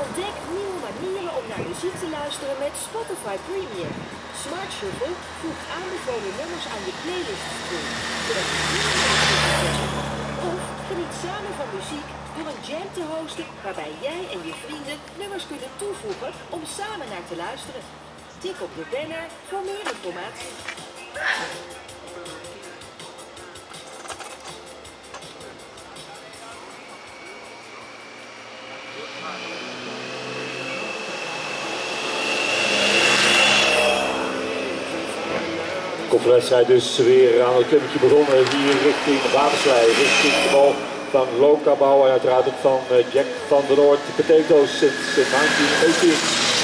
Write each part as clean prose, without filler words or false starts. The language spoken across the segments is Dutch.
Ontdek nieuwe manieren om naar muziek te luisteren met Spotify Premium. Smart Shuffle voegt aanbevolen nummers aan je playlist toe, zodat je of geniet samen van muziek door een jam te hosten waarbij jij en je vrienden nummers kunnen toevoegen om samen naar te luisteren. Tik op de banner voor meer informatie. De wedstrijd dus weer aan het klimmetje begonnen hier richting Waterslei, richting de bal van Lokabouw en uiteraard ook van Jack van der Noord. Potatoes sinds 1918.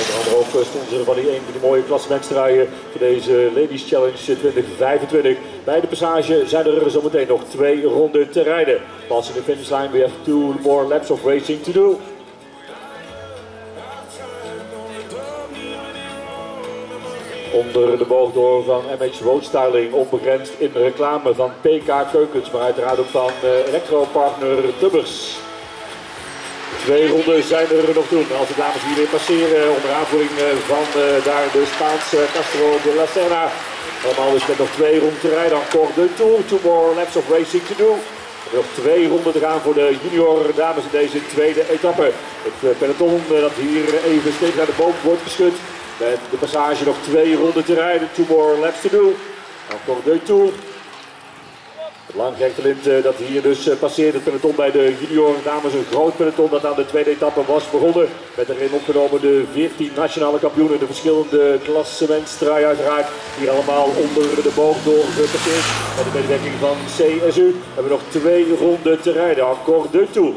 Onder andere ook sponsor van een van die mooie klassementstruien voor deze Ladies Challenge 2025. Bij de passage zijn er zometeen nog 2 ronden te rijden. Passing the finish line, we have 2 more laps of racing to do. Onder de boog door van MH Roadstyling, onbegrensd in reclame van PK Keukens, maar uiteraard ook van elektropartner Tubbers. 2 ronden zijn er nog doen als de dames hier weer passeren onder aanvoering van daar de Spaanse Castro de la Serna. Allemaal dus met nog 2 ronden te rijden. Encore de Tour, 2 more laps of racing to do. Nog 2 ronden te gaan voor de junior dames in deze tweede etappe. Het peloton dat hier even steeds naar de boom wordt geschud. Met de passage nog 2 ronden te rijden, 2 more laps to do. Encore de Tour. Het langrektalint dat hier dus passeert, het peloton bij de junior dames, een groot peloton dat aan de tweede etappe was begonnen. Met erin opgenomen de 14 nationale kampioenen, de verschillende klassementstrui uiteraard. Hier allemaal onder de boog doorgepasseerd. Met de medewerking van CSU hebben we nog 2 ronden te rijden, encore de Tour.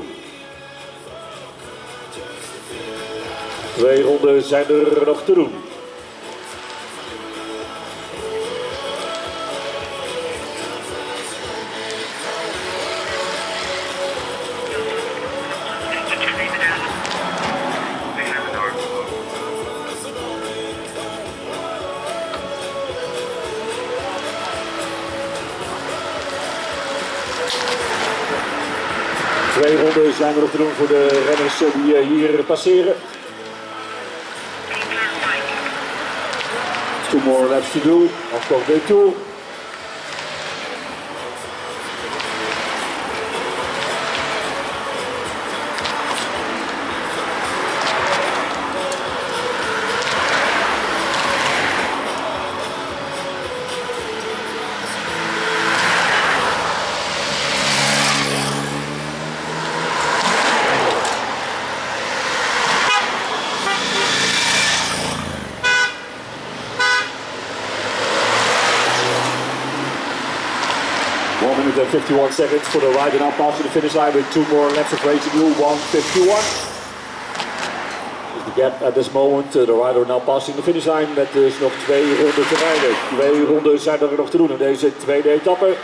2 ronden zijn er nog te doen. Twee ronden zijn er nog te doen voor de renners die hier passeren. 2 more laps to do, encore de Tour. Minute and 51 seconds for the rider now passing the finish line with 2 more laps of racing to do, 1:51. Is the gap at this moment. The rider now passing the finish line met dus nog 2 ronden te rijden. 2 ronden zijn er nog te doen in deze tweede etappe.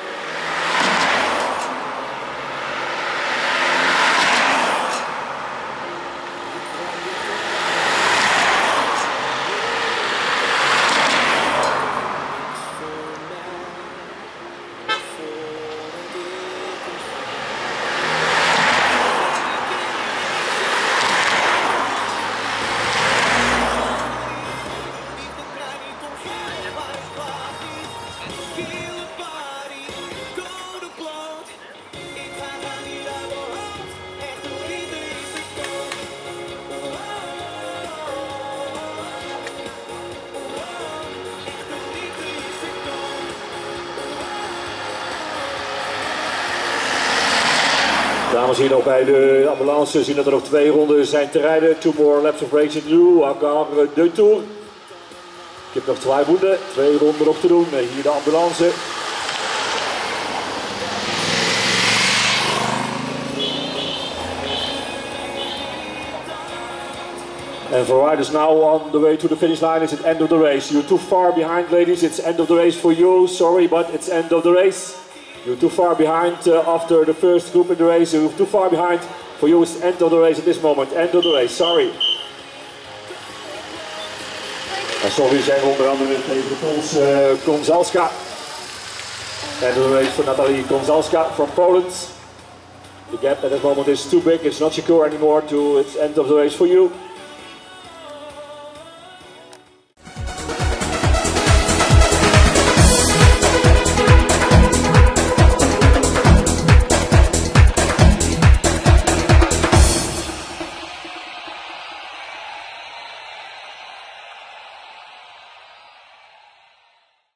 Dames hier nog bij de ambulance zien dat er nog 2 ronden zijn te rijden. 2 more laps of racing to do, encore de Tour. Ik heb nog 2 ronden, 2 ronden op te doen. Hier de ambulance. And for riders now on the way to the finish line, it's the end of the race. You're too far behind, ladies. It's end of the race for you. Sorry, but it's end of the race. You're too far behind after the first group in the race. You're too far behind. For you, it's end of the race at this moment. End of the race. Sorry. En sorry zijn onder andere tegen Pols Konzalska. End of the race for Natalie Konzalska from Poland. The gap at this moment is too big. It's not secure anymore. It's end of the race for you.